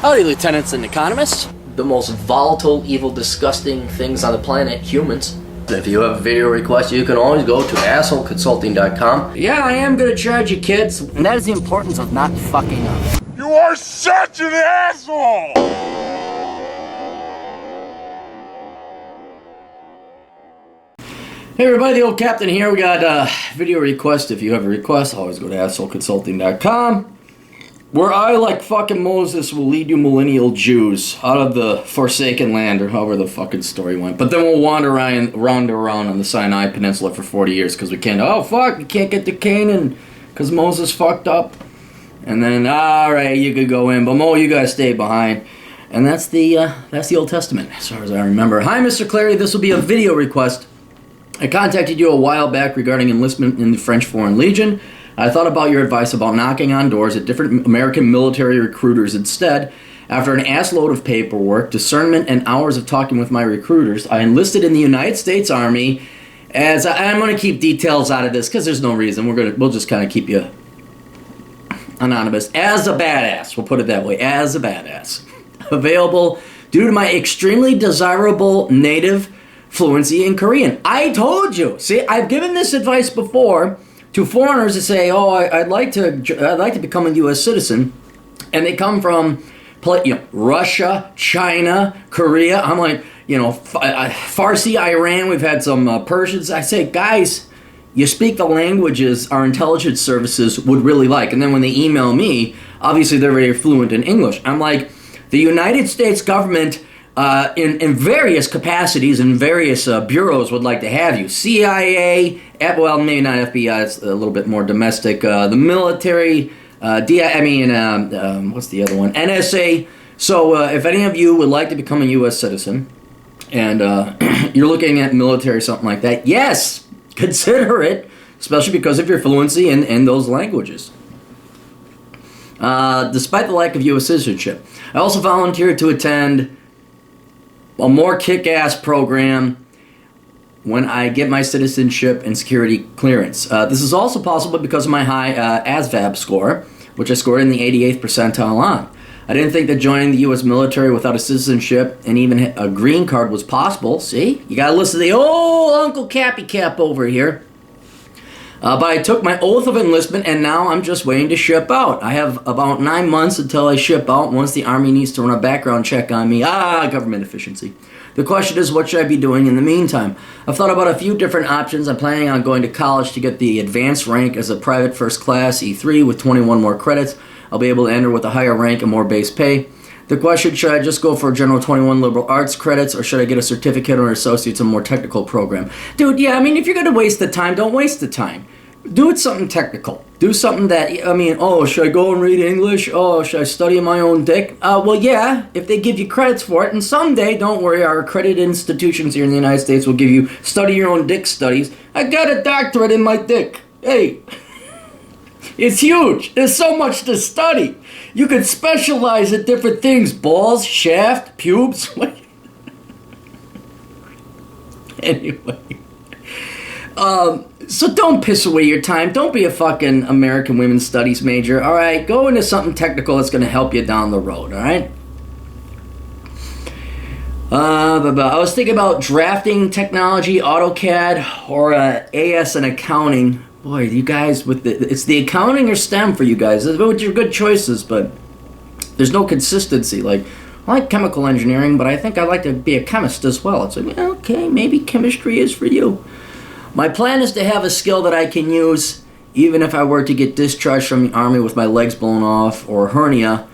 Howdy, lieutenants and economists. The most volatile, evil, disgusting things on the planet, humans. If you have a video request, you can always go to assholeconsulting.com. Yeah, I am gonna charge you, kids. And that is the importance of not fucking up. You are such an asshole! Hey everybody, the old captain here. We got a video request. If you have a request, always go to assholeconsulting.com. Where I, like fucking Moses, will lead you millennial Jews out of the Forsaken Land, or however the fucking story went. But then we'll wander around on the Sinai Peninsula for 40 years because we can't, oh fuck, we can't get to Canaan because Moses fucked up. And then, alright, you could go in, but Mo, you guys stay behind. And that's the Old Testament, as far as I remember. Hi, Mr. Clary, this will be a video request. I contacted you a while back regarding enlistment in the French Foreign Legion. I thought about your advice about knocking on doors at different American military recruiters instead. After an assload of paperwork, discernment, and hours of talking with my recruiters, I enlisted in the United States Army. As I'm going to keep details out of this because there's no reason. We'll just kind of keep you anonymous. As a badass, we'll put it that way. As a badass, available due to my extremely desirable native fluency in Korean. I told you. See, I've given this advice before to foreigners that say, "Oh, I'd like to become a U.S. citizen," and they come from, Russia, China, Korea. I'm like, Farsi, Iran. We've had some Persians. I say, guys, you speak the languages our intelligence services would really like. And then when they email me, obviously they're very fluent in English. I'm like, the United States government, in various capacities and various bureaus would like to have you. CIA, well, maybe not FBI, it's a little bit more domestic. The military, what's the other one? NSA. So if any of you would like to become a U.S. citizen and you're looking at military, something like that, yes, consider it, especially because of your fluency in those languages. Despite the lack of U.S. citizenship, I also volunteered to attend a more kick-ass program when I get my citizenship and security clearance. This is also possible because of my high ASVAB score, which I scored in the 88th percentile on. I didn't think that joining the U.S. military without a citizenship and even a green card was possible. See? You gotta listen to the old Uncle Cappy Cap over here. But I took my oath of enlistment, and now I'm just waiting to ship out. I have about 9 months until I ship out. Once the Army needs to run a background check on me. Government efficiency. The question is, what should I be doing in the meantime? I've thought about a few different options. I'm planning on going to college to get the advanced rank as a private first class E3 with 21 more credits. I'll be able to enter with a higher rank and more base pay. The question, should I just go for a general 21 liberal arts credits, or should I get a certificate or associate's in a more technical program? Dude, yeah, if you're going to waste the time, don't waste the time. Do it something technical. Do something that, should I go and read English? Oh, should I study my own dick? Well, yeah, if they give you credits for it. And someday, don't worry, our accredited institutions here in the United States will give you study your own dick studies. I got a doctorate in my dick. Hey, it's huge. There's so much to study. You could specialize at different things. Balls, shaft, pubes. Anyway. So don't piss away your time. Don't be a fucking American Women's Studies major, alright? Go into something technical that's going to help you down the road, alright? I was thinking about drafting technology, AutoCAD, or AS and accounting. Boy, you guys, it's the accounting or STEM for you guys. Those are good choices, but there's no consistency. Like, I like chemical engineering, but I think I'd like to be a chemist as well. It's like, okay, maybe chemistry is for you. My plan is to have a skill that I can use even if I were to get discharged from the Army with my legs blown off or hernia,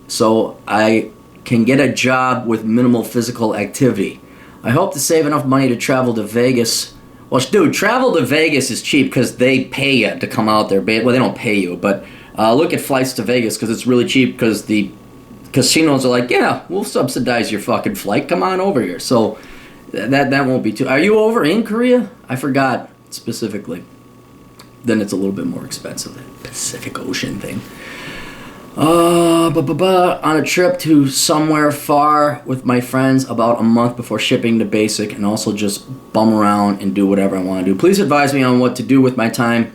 so I can get a job with minimal physical activity. I hope to save enough money to travel to Vegas. Well, dude, travel to Vegas is cheap because they pay you to come out there. Well, they don't pay you, but look at flights to Vegas because it's really cheap because the casinos are like, yeah, we'll subsidize your fucking flight. Come on over here. So that won't be too... Are you over in Korea? I forgot specifically. Then it's a little bit more expensive. That Pacific Ocean thing. On a trip to somewhere far with my friends about a month before shipping to basic, and also just bum around and do whatever I want to do. Please advise me on what to do with my time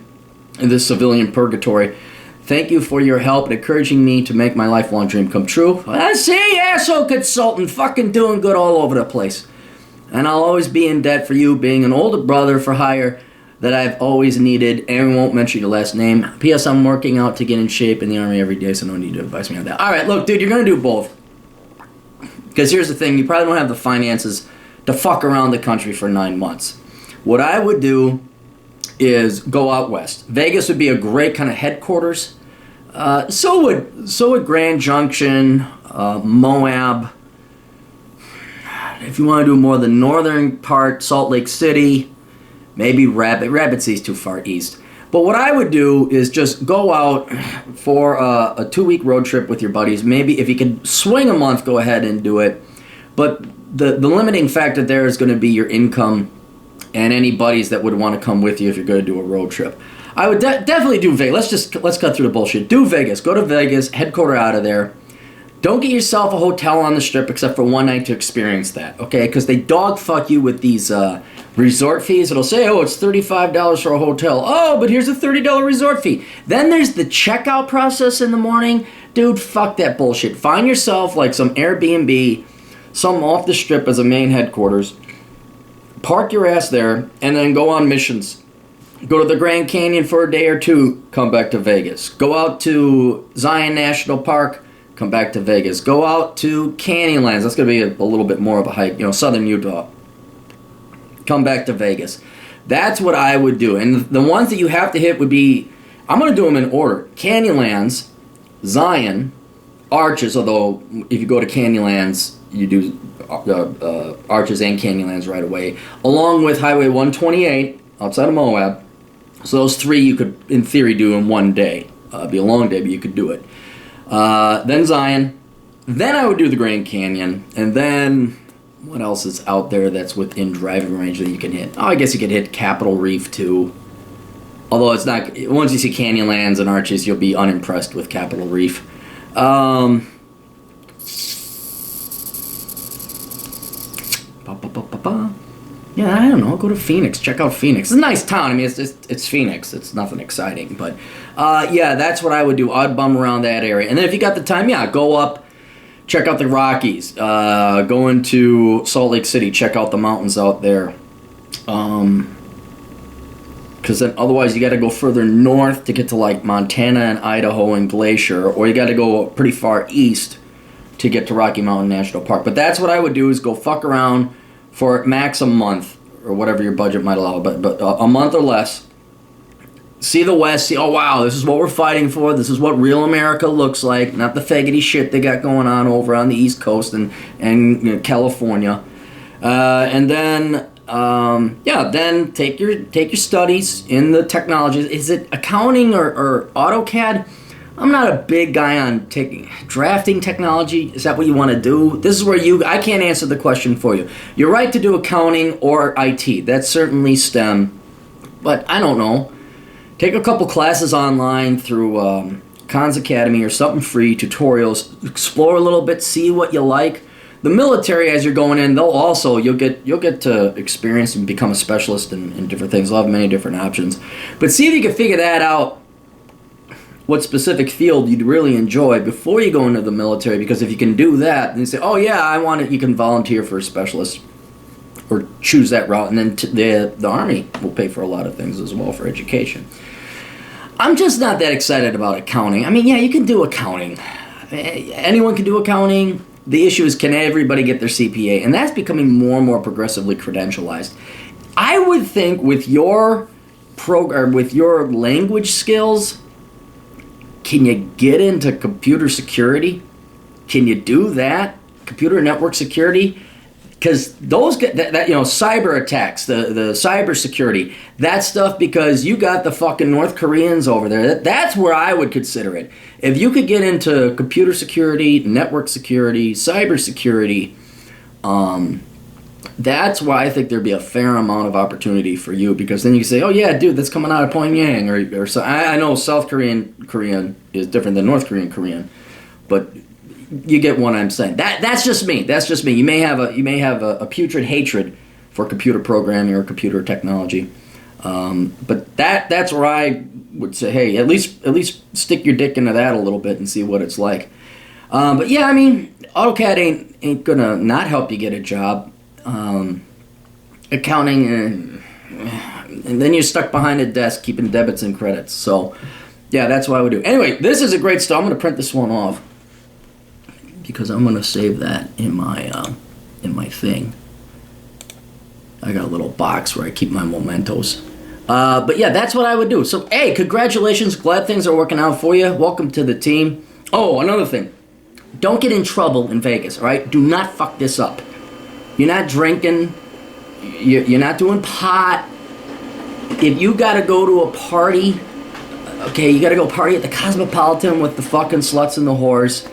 in this civilian purgatory. Thank you for your help and encouraging me to make my lifelong dream come true. I see, asshole consultant, fucking doing good all over the place. And I'll always be in debt for you being an older brother for hire that I've always needed, and won't mention your last name. P.S. I'm working out to get in shape in the Army every day, so no need to advise me on that. All right, look, dude, you're going to do both. Because here's the thing, you probably don't have the finances to fuck around the country for 9 months. What I would do is go out west. Vegas would be a great kind of headquarters. So would Grand Junction, Moab. If you want to do more the northern part, Salt Lake City, maybe Rapid City's too far east. But what I would do is just go out for a 2-week road trip with your buddies. Maybe if you can swing a month, go ahead and do it. But the limiting factor there is going to be your income and any buddies that would want to come with you if you're going to do a road trip. I would definitely do Vegas. Let's cut through the bullshit. Do Vegas. Go to Vegas. Headquarter out of there. Don't get yourself a hotel on the strip except for one night to experience that, okay? Because they dog fuck you with these resort fees. It'll say, oh, it's $35 for a hotel. Oh, but here's a $30 resort fee. Then there's the checkout process in the morning. Dude, fuck that bullshit. Find yourself like some Airbnb, some off the strip as a main headquarters. Park your ass there and then go on missions. Go to the Grand Canyon for a day or two, come back to Vegas. Go out to Zion National Park, come back to Vegas. Go out to Canyonlands. That's going to be a little bit more of a hike, southern Utah. Come back to Vegas. That's what I would do. And the ones that you have to hit would be, I'm going to do them in order. Canyonlands, Zion, Arches, although if you go to Canyonlands, you do Arches and Canyonlands right away, along with Highway 128 outside of Moab. So those three you could, in theory, do in one day. It'd be a long day, but you could do it. Then Zion. Then I would do the Grand Canyon. And then, what else is out there that's within driving range that you can hit? Oh, I guess you could hit Capitol Reef, too. Although it's not, once you see Canyonlands and Arches, you'll be unimpressed with Capitol Reef. Yeah, I don't know. Go to Phoenix. Check out Phoenix. It's a nice town. I mean, it's Phoenix. It's nothing exciting. But, yeah, that's what I would do. I'd bum around that area. And then if you got the time, yeah, go up, check out the Rockies. Go into Salt Lake City. Check out the mountains out there. Because then otherwise you got to go further north to get to, like, Montana and Idaho and Glacier. Or you got to go pretty far east to get to Rocky Mountain National Park. But that's what I would do is go fuck around for max a month, or whatever your budget might allow, but a month or less. See the West, see, oh wow, this is what we're fighting for, this is what real America looks like, not the faggoty shit they got going on over on the East Coast and California. And then, then take your studies in the technologies. Is it accounting or AutoCAD? I'm not a big guy on drafting technology. Is that what you want to do? This is where I can't answer the question for you. You're right to do accounting or IT. That's certainly STEM. But I don't know. Take a couple classes online through Khan's Academy or something free, tutorials. Explore a little bit, see what you like. The military, as you're going in, you'll get to experience and become a specialist in different things. They'll have many different options. But see if you can figure that out, what specific field you'd really enjoy before you go into the military, because if you can do that, then you say, oh yeah, I want it, you can volunteer for a specialist or choose that route, and then the Army will pay for a lot of things as well for education. I'm just not that excited about accounting. I mean, yeah, you can do accounting. Anyone can do accounting. The issue is, can everybody get their CPA? And that's becoming more and more progressively credentialized. I would think with your language skills, can you get into computer security? Can you do that? Computer network security? Because those get that cyber attacks, the cyber security, that stuff, because you got the fucking North Koreans over there. That's where I would consider it. If you could get into computer security, network security, cyber security, that's why I think there'd be a fair amount of opportunity for you, because then you can say, oh yeah, dude, that's coming out of Pyongyang, or so. I know South Korean is different than North Korean, but you get what I'm saying. That's just me. That's just me. You may have a putrid hatred for computer programming or computer technology, but that's where I would say, hey, at least stick your dick into that a little bit and see what it's like. But yeah, I mean, AutoCAD ain't gonna not help you get a job. Accounting, and then you're stuck behind a desk keeping debits and credits. So yeah, that's what I would do. Anyway, this is a great stuff. I'm gonna print this one off because I'm gonna save that in my thing. I got a little box where I keep my mementos. But yeah, that's what I would do. So hey, congratulations. Glad things are working out for you. Welcome to the team. Oh, another thing. Don't get in trouble in Vegas, all right? Do not fuck this up. You're not drinking. You're not doing pot. If you gotta go to a party, okay, you gotta go party at the Cosmopolitan with the fucking sluts and the whores.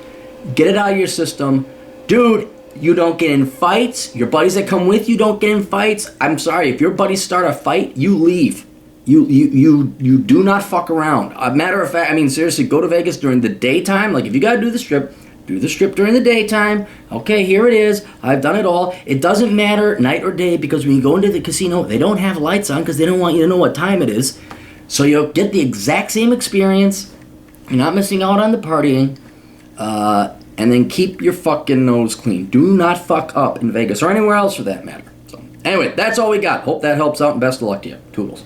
Get it out of your system. Dude, you don't get in fights. Your buddies that come with you don't get in fights. I'm sorry, if your buddies start a fight, you leave. You do not fuck around. A matter of fact, I mean, seriously, go to Vegas during the daytime. Like, if you gotta do the strip, do the strip during the daytime. Okay, here it is. I've done it all. It doesn't matter night or day because when you go into the casino, they don't have lights on because they don't want you to know what time it is. So you'll get the exact same experience. You're not missing out on the partying. And then keep your fucking nose clean. Do not fuck up in Vegas or anywhere else for that matter. So anyway, that's all we got. Hope that helps out and best of luck to you. Toodles.